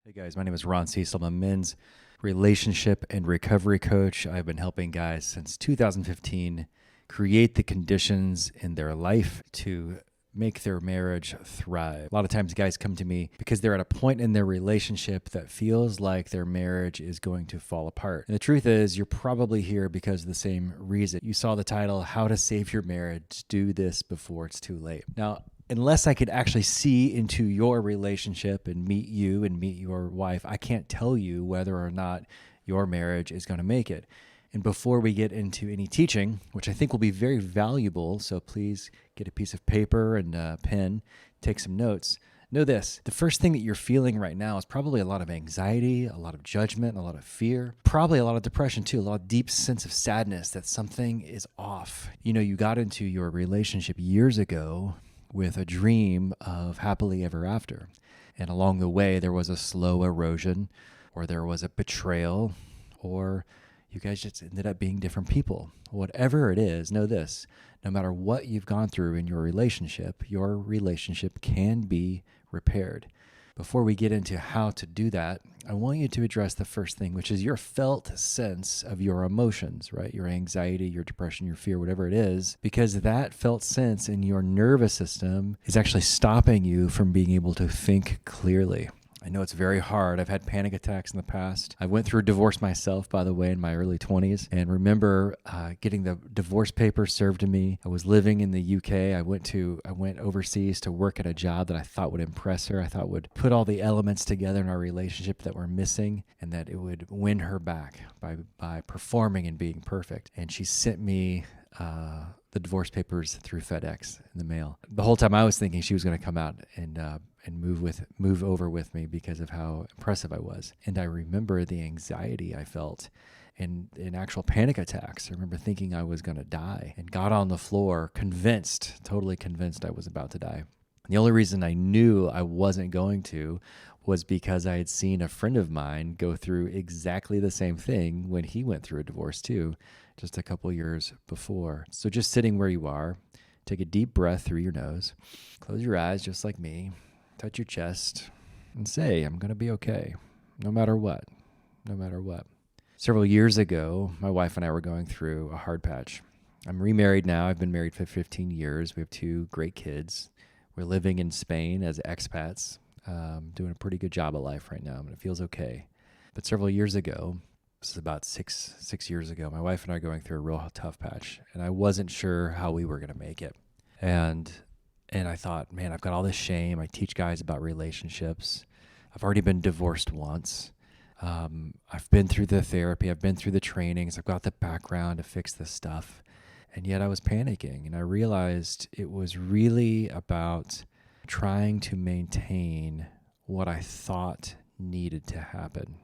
Hey guys, my name is Ron Cecil. I'm a men's relationship and recovery coach. I've been helping guys since 2015 create the conditions in their life to make their marriage thrive. A lot of times guys come to me because they're at a point in their relationship that feels like their marriage is going to fall apart. And the truth is, you're probably here because of the same reason. You saw the title, How to Save Your Marriage. Do this before it's too late. Now, unless I could actually see into your relationship and meet you and meet your wife, I can't tell you whether or not your marriage is going to make it. And before we get into any teaching, which I think will be very valuable, so please get a piece of paper and a pen, take some notes. Know this, the first thing that you're feeling right now is probably a lot of anxiety, a lot of judgment, a lot of fear, probably a lot of depression too, a lot of deep sense of sadness that something is off. You know, you got into your relationship years ago with a dream of happily ever after. And along the way, there was a slow erosion, or there was a betrayal, or you guys just ended up being different people. Whatever it is, know this, no matter what you've gone through in your relationship can be repaired. Before we get into how to do that, I want you to address the first thing, which is your felt sense of your emotions, right? Your anxiety, your depression, your fear, whatever it is, because that felt sense in your nervous system is actually stopping you from being able to think clearly. I know it's very hard. I've had panic attacks in the past. I went through a divorce myself, by the way, in my early 20s, and remember getting the divorce papers served to me. I was living in the UK. I went overseas to work at a job that I thought would impress her. I thought would put all the elements together in our relationship that were missing, and that it would win her back by performing and being perfect. And she sent me the divorce papers through FedEx in the mail. The whole time I was thinking she was going to come out and move over with me because of how impressive I was. And I remember the anxiety I felt in actual panic attacks. I remember thinking I was going to die and got on the floor totally convinced I was about to die. And the only reason I knew I wasn't going to was because I had seen a friend of mine go through exactly the same thing when he went through a divorce too, just a couple years before. So just sitting where you are, take a deep breath through your nose, close your eyes just like me, touch your chest, and say, I'm going to be okay, no matter what. Several years ago, my wife and I were going through a hard patch. I'm remarried now. I've been married for 15 years. We have 2 great kids. We're living in Spain as expats, doing a pretty good job of life right now, and it feels okay. But several years ago, this is about six years ago, my wife and I are going through a real tough patch, and I wasn't sure how we were going to make it. And I thought, man, I've got all this shame. I teach guys about relationships. I've already been divorced once. I've been through the therapy. I've been through the trainings. I've got the background to fix this stuff. And yet I was panicking, and I realized it was really about trying to maintain what I thought needed to happen.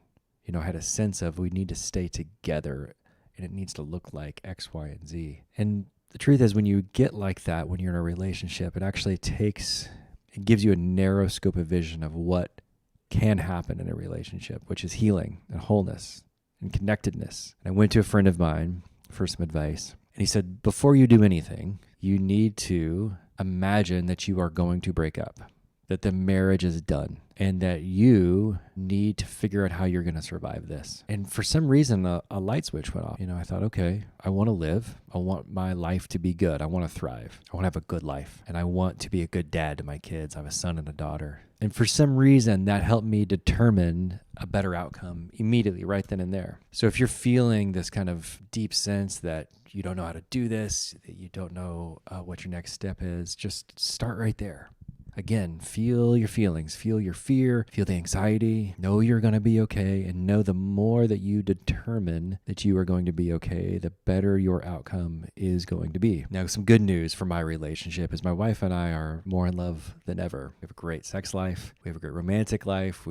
You know, I had a sense of we need to stay together, and it needs to look like X, Y, and Z. And the truth is, when you get like that, when you're in a relationship, it gives you a narrow scope of vision of what can happen in a relationship, which is healing and wholeness and connectedness. And I went to a friend of mine for some advice, and he said, before you do anything, you need to imagine that you are going to break up, that the marriage is done, and that you need to figure out how you're going to survive this. And for some reason, a light switch went off. You know, I thought, okay, I want to live. I want my life to be good. I want to thrive. I want to have a good life. And I want to be a good dad to my kids. I have a son and a daughter. And for some reason, that helped me determine a better outcome immediately, right then and there. So if you're feeling this kind of deep sense that you don't know how to do this, that you don't know what your next step is, just start right there. Again, feel your feelings, feel your fear, feel the anxiety, know you're going to be okay, and know the more that you determine that you are going to be okay, the better your outcome is going to be. Now, some good news for my relationship is my wife and I are more in love than ever. We have a great sex life. We have a great romantic life.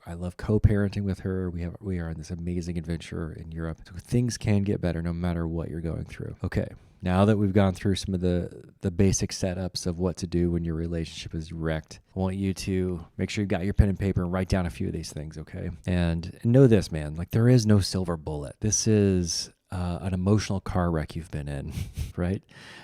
I love co-parenting with her. We are in this amazing adventure in Europe. So things can get better no matter what you're going through. Okay. Now that we've gone through some of the basic setups of what to do when your relationship is wrecked, I want you to make sure you've got your pen and paper and write down a few of these things, okay? And know this, man, like there is no silver bullet. This is an emotional car wreck you've been in, right?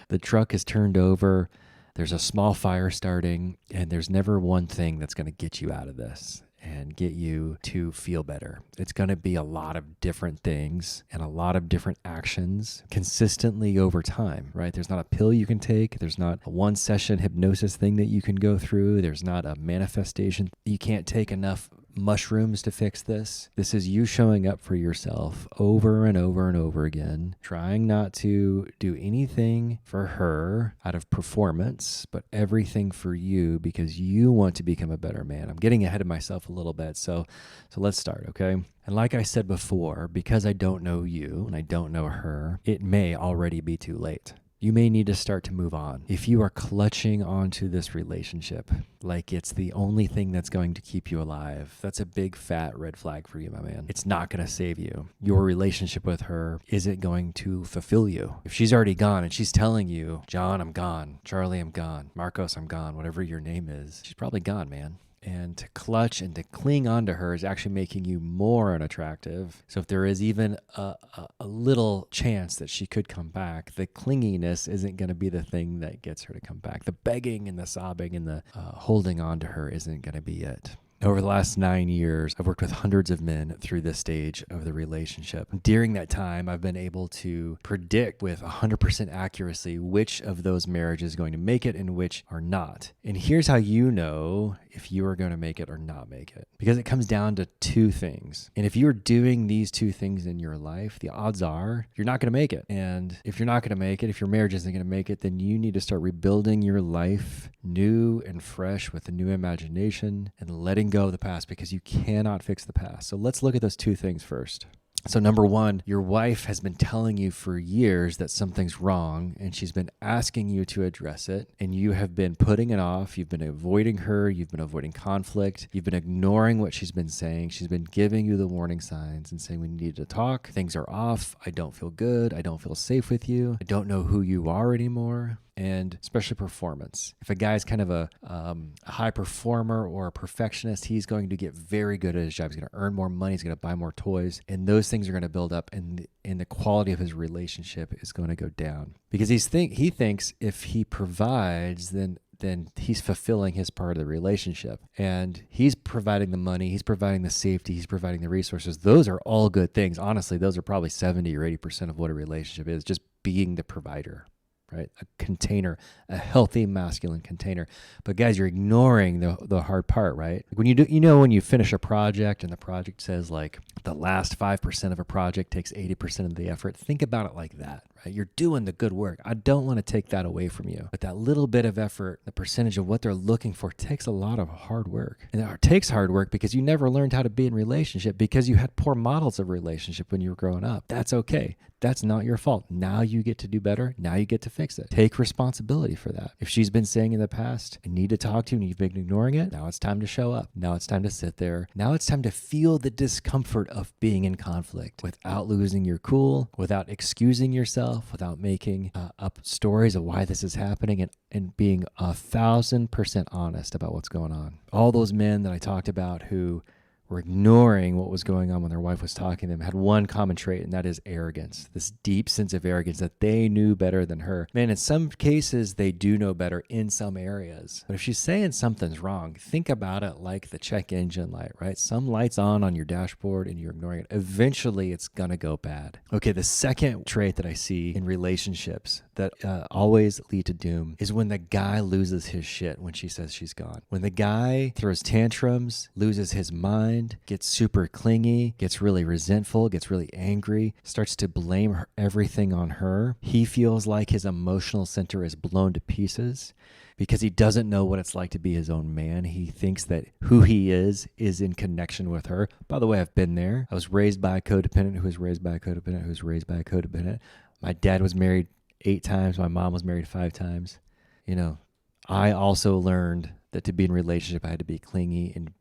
The truck is turned over. There's a small fire starting, and there's never one thing that's going to get you out of this. and get you to feel better. It's going to be a lot of different things and a lot of different actions consistently over time, right? There's not a pill you can take. There's not a one session hypnosis thing that you can go through. There's not a manifestation. You can't take enough mushrooms to fix this. This is you showing up for yourself over and over and over again, trying not to do anything for her out of performance, but everything for you because you want to become a better man. I'm getting ahead of myself a little bit, so let's start, okay? And like I said before, because I don't know you and I don't know her, it may already be too late. You may need to start to move on. If you are clutching onto this relationship like it's the only thing that's going to keep you alive, that's a big fat red flag for you, my man. It's not going to save you. Your relationship with her isn't going to fulfill you. If she's already gone and she's telling you, John, I'm gone. Charlie, I'm gone. Marcos, I'm gone. Whatever your name is, she's probably gone, man. And to clutch and to cling on to her is actually making you more unattractive. So if there is even a little chance that she could come back, the clinginess isn't going to be the thing that gets her to come back. The begging and the sobbing and the holding on to her isn't going to be it. Over the last 9 years, I've worked with hundreds of men through this stage of the relationship. During that time, I've been able to predict with 100% accuracy which of those marriages is going to make it and which are not. And here's how you know if you are going to make it or not make it. Because it comes down to two things. And if you're doing these two things in your life, the odds are you're not going to make it. And if you're not going to make it, if your marriage isn't going to make it, then you need to start rebuilding your life new and fresh with a new imagination and letting go of the past, because you cannot fix the past. So let's look at those two things first. So number one, your wife has been telling you for years that something's wrong, and she's been asking you to address it, and you have been putting it off. You've been avoiding her. You've been avoiding conflict. You've been ignoring what she's been saying. She's been giving you the warning signs and saying, we need to talk. Things are off. I don't feel good. I don't feel safe with you. I don't know who you are anymore. And especially performance. If a guy's kind of a high performer or a perfectionist, he's going to get very good at his job. He's going to earn more money. He's going to buy more toys. And those things are going to build up, and the quality of his relationship is going to go down. Because he thinks if he provides, then he's fulfilling his part of the relationship. And he's providing the money, he's providing the safety, he's providing the resources. Those are all good things. Honestly, those are probably 70 or 80% of what a relationship is, just being the provider. Right? A container, a healthy masculine container. But guys, you're ignoring the hard part, right? When you do, when you finish a project and the project says like the last 5% of a project takes 80% of the effort, think about it like that, right? You're doing the good work. I don't want to take that away from you. But that little bit of effort, the percentage of what they're looking for, takes a lot of hard work. And it takes hard work because you never learned how to be in relationship, because you had poor models of relationship when you were growing up. That's okay. That's not your fault. Now you get to do better. Now you get to fix it. Take responsibility for that. If she's been saying in the past, I need to talk to you, and you've been ignoring it, now it's time to show up. Now it's time to sit there. Now it's time to feel the discomfort of being in conflict without losing your cool, without excusing yourself, without making up stories of why this is happening, and being 1,000% honest about what's going on. All those men that I talked about who were ignoring what was going on when their wife was talking to them had one common trait, and that is arrogance. This deep sense of arrogance that they knew better than her. Man, in some cases, they do know better in some areas. But if she's saying something's wrong, think about it like the check engine light, right? Some light's on your dashboard and you're ignoring it. Eventually, it's going to go bad. Okay, the second trait that I see in relationships that always lead to doom is when the guy loses his shit when she says she's gone. When the guy throws tantrums, loses his mind, gets super clingy, gets really resentful, gets really angry, starts to blame everything on her. He feels like his emotional center is blown to pieces because he doesn't know what it's like to be his own man. He thinks that who he is in connection with her. By the way, I've been there. I was raised by a codependent who was raised by a codependent who was raised by a codependent. My dad was married 8 times. My mom was married 5 times. I also learned that to be in a relationship, I had to be clingy and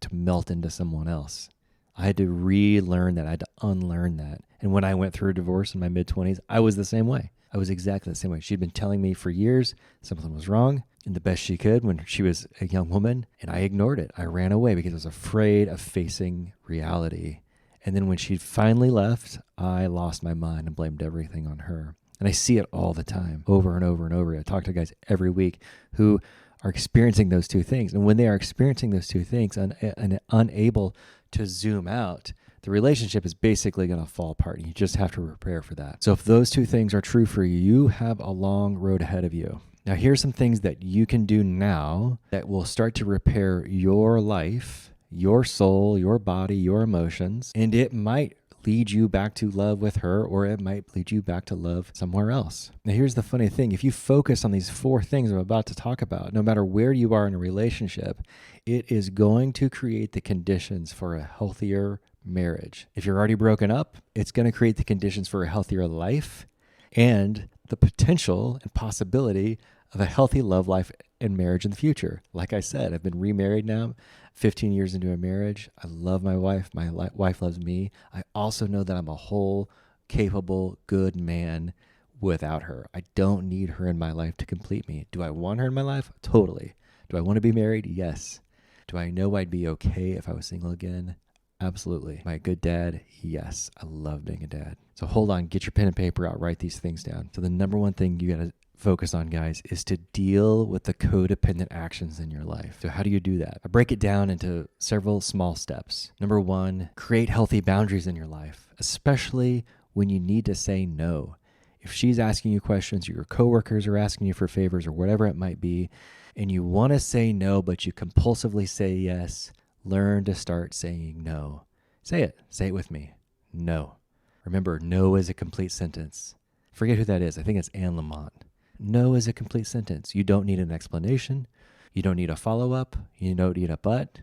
to melt into someone else. I had to relearn that. I had to unlearn that. And when I went through a divorce in my mid-20s, I was the same way. I was exactly the same way. She'd been telling me for years something was wrong, and the best she could when she was a young woman, and I ignored it. I ran away because I was afraid of facing reality. And then when she finally left, I lost my mind and blamed everything on her. And I see it all the time, over and over and over. I talk to guys every week who are experiencing those two things. And when they are experiencing those two things and unable to zoom out, the relationship is basically going to fall apart. You just have to prepare for that. So if those two things are true for you, you have a long road ahead of you. Now, here's some things that you can do now that will start to repair your life, your soul, your body, your emotions, and it might lead you back to love with her, or it might lead you back to love somewhere else. Now, here's the funny thing. If you focus on these 4 things I'm about to talk about, no matter where you are in a relationship, it is going to create the conditions for a healthier marriage. If you're already broken up, it's going to create the conditions for a healthier life and the potential and possibility of a healthy love life and marriage in the future. Like I said, I've been remarried now, 15 years into a marriage. I love my wife. My wife loves me. I also know that I'm a whole, capable, good man without her. I don't need her in my life to complete me. Do I want her in my life? Totally. Do I want to be married? Yes. Do I know I'd be okay if I was single again? Absolutely. Am I a good dad? Yes. I love being a dad. So hold on, get your pen and paper out, write these things down. So the number one thing you got to focus on, guys, is to deal with the codependent actions in your life. So how do you do that? I break it down into several small steps. Number 1, create healthy boundaries in your life, especially when you need to say no. If she's asking you questions, or your coworkers are asking you for favors, or whatever it might be, and you want to say no, but you compulsively say yes, learn to start saying no. Say it. Say it with me. No. Remember, no is a complete sentence. Forget who that is. I think it's Anne Lamott. No is a complete sentence. You don't need an explanation. You don't need a follow-up. You don't need a but.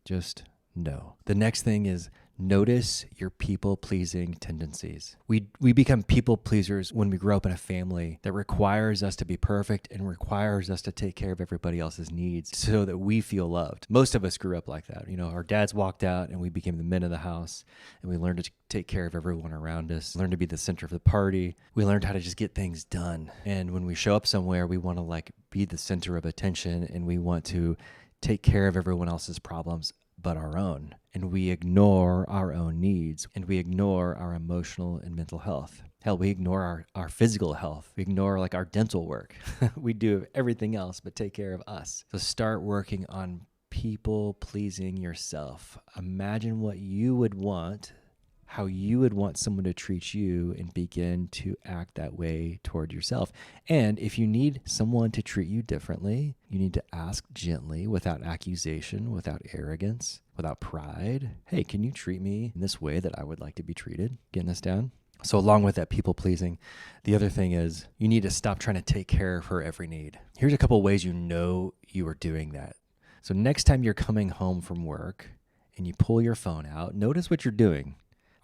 Just no. The next thing is notice your people-pleasing tendencies. We become people-pleasers when we grow up in a family that requires us to be perfect and requires us to take care of everybody else's needs so that we feel loved. Most of us grew up like that. You know, our dads walked out and we became the men of the house, and we learned to take care of everyone around us, learned to be the center of the party. We learned how to just get things done. And when we show up somewhere, we want to be the center of attention, and we want to take care of everyone else's problems but our own. And we ignore our own needs, and we ignore our emotional and mental health. Hell, we ignore our physical health. We ignore our dental work. We do everything else but take care of us. So start working on people pleasing yourself. Imagine what you would want, how you would want someone to treat you, and begin to act that way toward yourself. And if you need someone to treat you differently, you need to ask gently, without accusation, without arrogance, without pride. Hey, can you treat me in this way that I would like to be treated? Getting this down? So along with that people pleasing, the other thing is you need to stop trying to take care of her every need. Here's a couple of ways you know you are doing that. So next time you're coming home from work and you pull your phone out, notice what you're doing.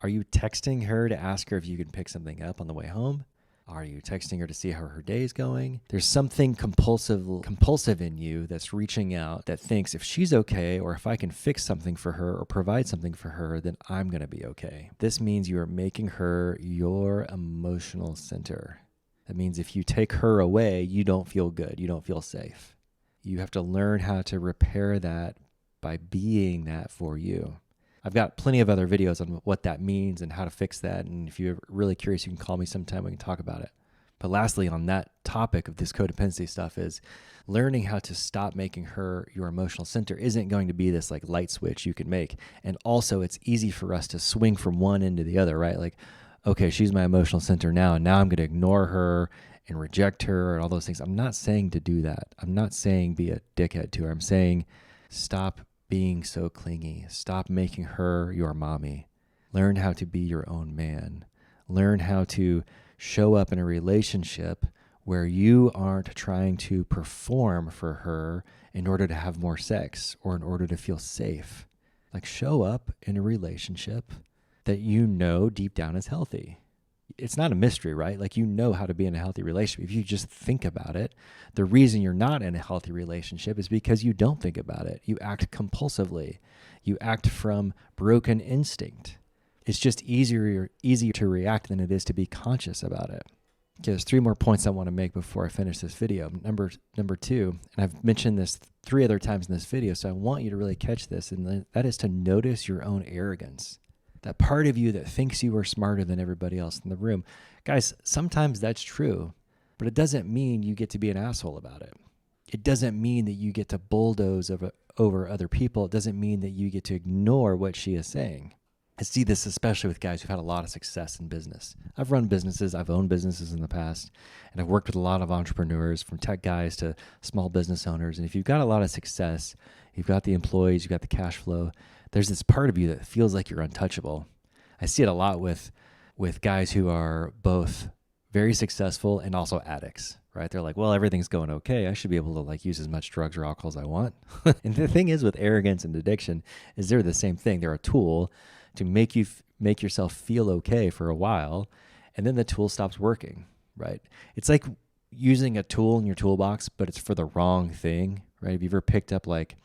Are you texting her to ask her if you can pick something up on the way home? Are you texting her to see how her day's going? There's something compulsive in you that's reaching out, that thinks if she's okay, or if I can fix something for her or provide something for her, then I'm going to be okay. This means you are making her your emotional center. That means if you take her away, you don't feel good. You don't feel safe. You have to learn how to repair that by being that for you. I've got plenty of other videos on what that means and how to fix that. And if you're really curious, you can call me sometime. We can talk about it. But lastly, on that topic of this codependency stuff, is learning how to stop making her your emotional center isn't going to be this light switch you can make. And also, it's easy for us to swing from one end to the other, right? Okay, she's my emotional center now, and now I'm going to ignore her and reject her and all those things. I'm not saying to do that. I'm not saying be a dickhead to her. I'm saying stop being so clingy. Stop making her your mommy. Learn how to be your own man. Learn how to show up in a relationship where you aren't trying to perform for her in order to have more sex or in order to feel safe. Show up in a relationship that you know deep down is healthy. It's not a mystery, right? You know how to be in a healthy relationship. If you just think about it, the reason you're not in a healthy relationship is because you don't think about it. You act compulsively. You act from broken instinct. It's just easier to react than it is to be conscious about it. Okay, there's 3 more points I want to make before I finish this video. Number 2, and I've mentioned this 3 other times in this video, so I want you to really catch this, and that is to notice your own arrogance. That part of you that thinks you are smarter than everybody else in the room. Guys, sometimes that's true, but it doesn't mean you get to be an asshole about it. It doesn't mean that you get to bulldoze over other people. It doesn't mean that you get to ignore what she is saying. I see this especially with guys who've had a lot of success in business. I've run businesses, I've owned businesses in the past, and I've worked with a lot of entrepreneurs, from tech guys to small business owners. And if you've got a lot of success, you've got the employees, you've got the cash flow, there's this part of you that feels like you're untouchable. I see it a lot with guys who are both very successful and also addicts, right? They're like, well, everything's going okay. I should be able to like use as much drugs or alcohol as I want. And the thing is with arrogance and addiction is they're the same thing. They're a tool to make yourself feel okay for a while, and then the tool stops working, right? It's like using a tool in your toolbox, but it's for the wrong thing, right? Have you ever picked up like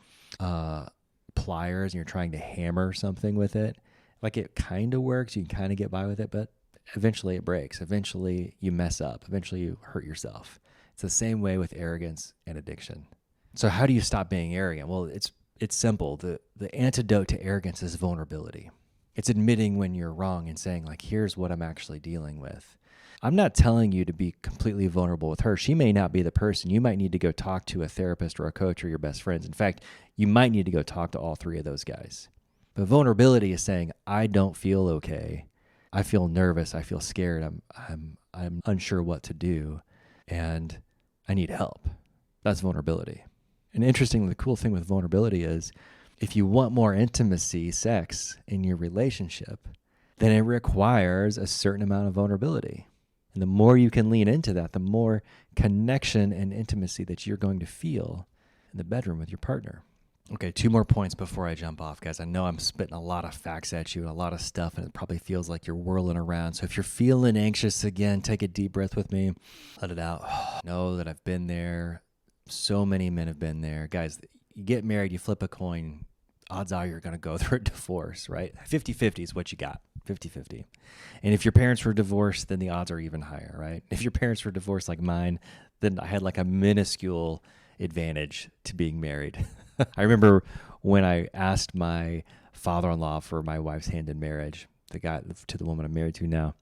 pliers and you're trying to hammer something with it? Like it kind of works, you can kind of get by with it, but eventually it breaks. Eventually you mess up. Eventually you hurt yourself. It's the same way with arrogance and addiction. So how do you stop being arrogant? Well, it's simple. The antidote to arrogance is vulnerability. It's admitting when you're wrong and saying, like, here's what I'm actually dealing with. I'm not telling you to be completely vulnerable with her. She may not be the person. You might need to go talk to a therapist or a coach or your best friends. In fact, you might need to go talk to all three of those guys. But vulnerability is saying, I don't feel okay. I feel nervous. I feel scared. I'm unsure what to do, and I need help. That's vulnerability. And interestingly, the cool thing with vulnerability is if you want more intimacy, sex in your relationship, then it requires a certain amount of vulnerability. And the more you can lean into that, the more connection and intimacy that you're going to feel in the bedroom with your partner. Okay, 2 more points before I jump off, guys. I know I'm spitting a lot of facts at you and a lot of stuff, and it probably feels like you're whirling around. So if you're feeling anxious again, take a deep breath with me. Let it out. Know that I've been there. So many men have been there. Guys, you get married, you flip a coin, odds are you're going to go through a divorce, right? 50-50 is what you got, 50-50. And if your parents were divorced, then the odds are even higher, right? If your parents were divorced like mine, then I had like a minuscule advantage to being married. I remember when I asked my father-in-law for my wife's hand in marriage, the guy to the woman I'm married to now,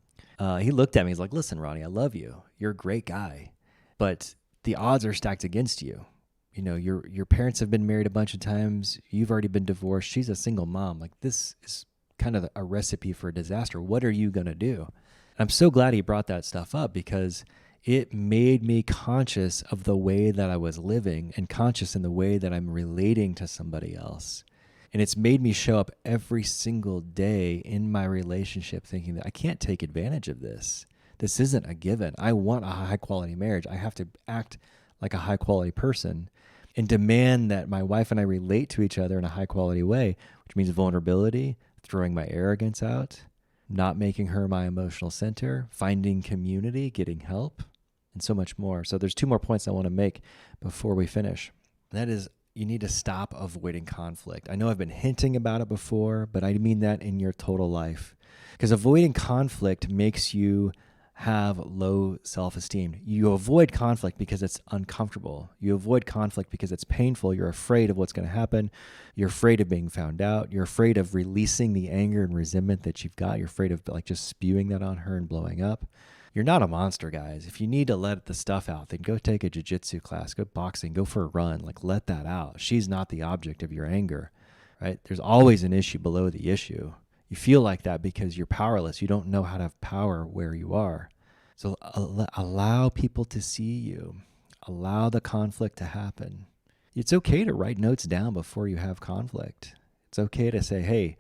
he looked at me, he's like, listen, Ronnie, I love you. You're a great guy, but the odds are stacked against you. You know, your parents have been married a bunch of times. You've already been divorced. She's a single mom. Like, this is kind of a recipe for a disaster. What are you going to do? I'm so glad he brought that stuff up because it made me conscious of the way that I was living and conscious in the way that I'm relating to somebody else. And it's made me show up every single day in my relationship thinking that I can't take advantage of this. This isn't a given. I want a high-quality marriage. I have to act like a high-quality person and demand that my wife and I relate to each other in a high-quality way, which means vulnerability, throwing my arrogance out, not making her my emotional center, finding community, getting help, and so much more. So there's 2 more points I want to make before we finish. That is, you need to stop avoiding conflict. I know I've been hinting about it before, but I mean that in your total life. Because avoiding conflict makes you have low self-esteem. You avoid conflict because it's uncomfortable. You avoid conflict because it's painful. You're afraid of what's going to happen. You're afraid of being found out. You're afraid of releasing the anger and resentment that you've got. You're afraid of like just spewing that on her and blowing up. You're not a monster, guys. If you need to let the stuff out, then go take a jiu-jitsu class, go boxing, go for a run, like let that out. She's not the object of your anger, right? There's always an issue below the issue. You feel like that because you're powerless. You don't know how to have power where you are. So allow people to see you. Allow the conflict to happen. It's okay to write notes down before you have conflict. It's okay to say, hey,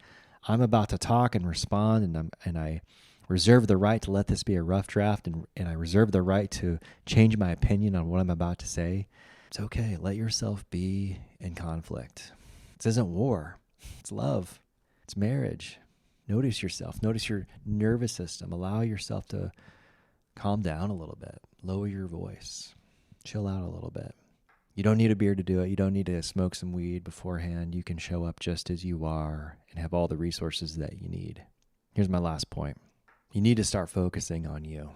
I'm about to talk and respond, and I reserve the right to let this be a rough draft, and I reserve the right to change my opinion on what I'm about to say. It's okay. Let yourself be in conflict. This isn't war. It's love. It's marriage. Notice yourself. Notice your nervous system. Allow yourself to calm down a little bit. Lower your voice. Chill out a little bit. You don't need a beer to do it. You don't need to smoke some weed beforehand. You can show up just as you are and have all the resources that you need. Here's my last point. You need to start focusing on you.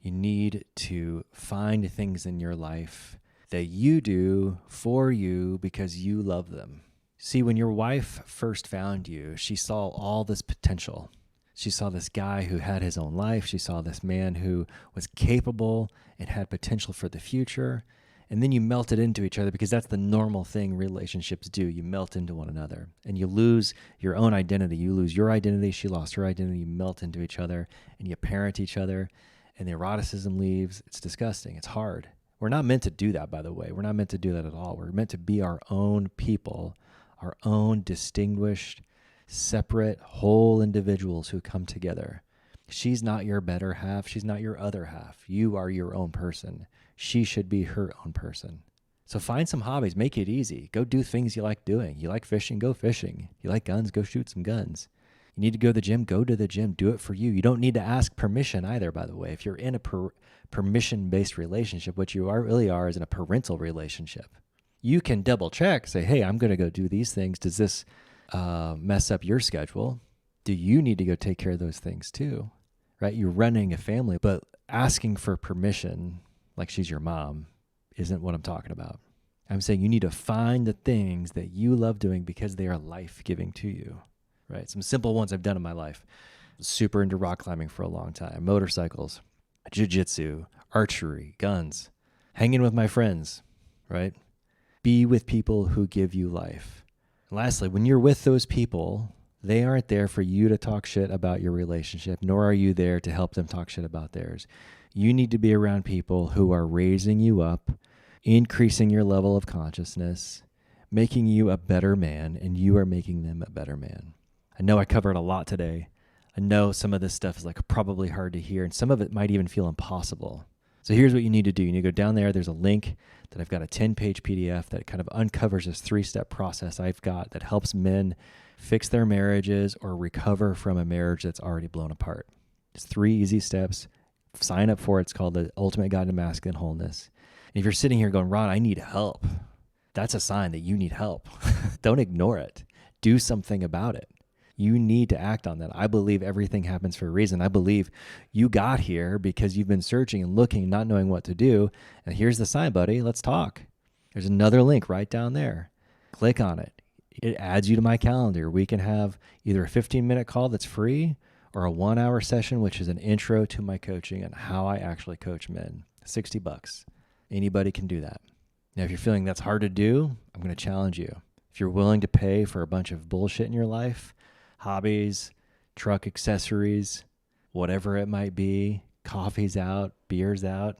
You need to find things in your life that you do for you because you love them. See, when your wife first found you, she saw all this potential. She saw this guy who had his own life. She saw this man who was capable and had potential for the future. And then you melt it into each other because that's the normal thing relationships do. You melt into one another and you lose your own identity. You lose your identity. She lost her identity. You melt into each other and you parent each other and the eroticism leaves. It's disgusting. It's hard. We're not meant to do that, by the way. We're not meant to do that at all. We're meant to be our own people, our own distinguished, separate, whole individuals who come together. She's not your better half. She's not your other half. You are your own person. She should be her own person. So find some hobbies. Make it easy. Go do things you like doing. You like fishing? Go fishing. You like guns? Go shoot some guns. You need to go to the gym? Go to the gym. Do it for you. You don't need to ask permission either, by the way. If you're in a permission-based relationship, what you really are is in a parental relationship. You can double check. Say, hey, I'm going to go do these things. Does this mess up your schedule? Do you need to go take care of those things too? Right? You're running a family, but asking for permission like she's your mom isn't what I'm talking about. I'm saying you need to find the things that you love doing because they are life-giving to you, right? Some simple ones I've done in my life. Super into rock climbing for a long time, motorcycles, jiu-jitsu, archery, guns, hanging with my friends, right? Be with people who give you life. And lastly, when you're with those people, they aren't there for you to talk shit about your relationship, nor are you there to help them talk shit about theirs. You need to be around people who are raising you up, increasing your level of consciousness, making you a better man, and you are making them a better man. I know I covered a lot today. I know some of this stuff is like probably hard to hear, and some of it might even feel impossible. So here's what you need to do. You need to go down there. There's a link that I've got a 10-page PDF that kind of uncovers this 3-step process I've got that helps men fix their marriages or recover from a marriage that's already blown apart. It's 3 easy steps. Sign up for it. It's called The Ultimate Guide to Masculine Wholeness. And if you're sitting here going, Ron, I need help, that's a sign that you need help. Don't ignore it. Do something about it. You need to act on that. I believe everything happens for a reason. I believe you got here because you've been searching and looking, not knowing what to do. And here's the sign, buddy. Let's talk. There's another link right down there. Click on it. It adds you to my calendar. We can have either a 15-minute call that's free or a 1-hour session, which is an intro to my coaching and how I actually coach men. $60. Anybody can do that. Now, if you're feeling that's hard to do, I'm going to challenge you. If you're willing to pay for a bunch of bullshit in your life, hobbies, truck accessories, whatever it might be, coffee's out, beer's out,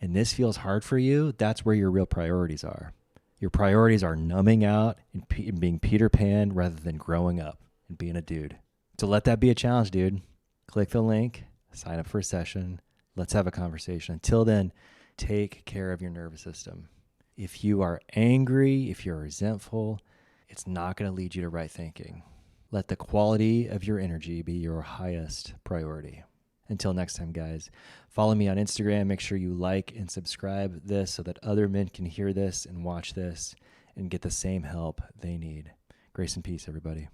and this feels hard for you, that's where your real priorities are. Your priorities are numbing out and being Peter Pan rather than growing up and being a dude. So let that be a challenge, dude. Click the link, sign up for a session. Let's have a conversation. Until then, take care of your nervous system. If you are angry, if you're resentful, it's not going to lead you to right thinking. Let the quality of your energy be your highest priority. Until next time, guys, follow me on Instagram. Make sure you like and subscribe this so that other men can hear this and watch this and get the same help they need. Grace and peace, everybody.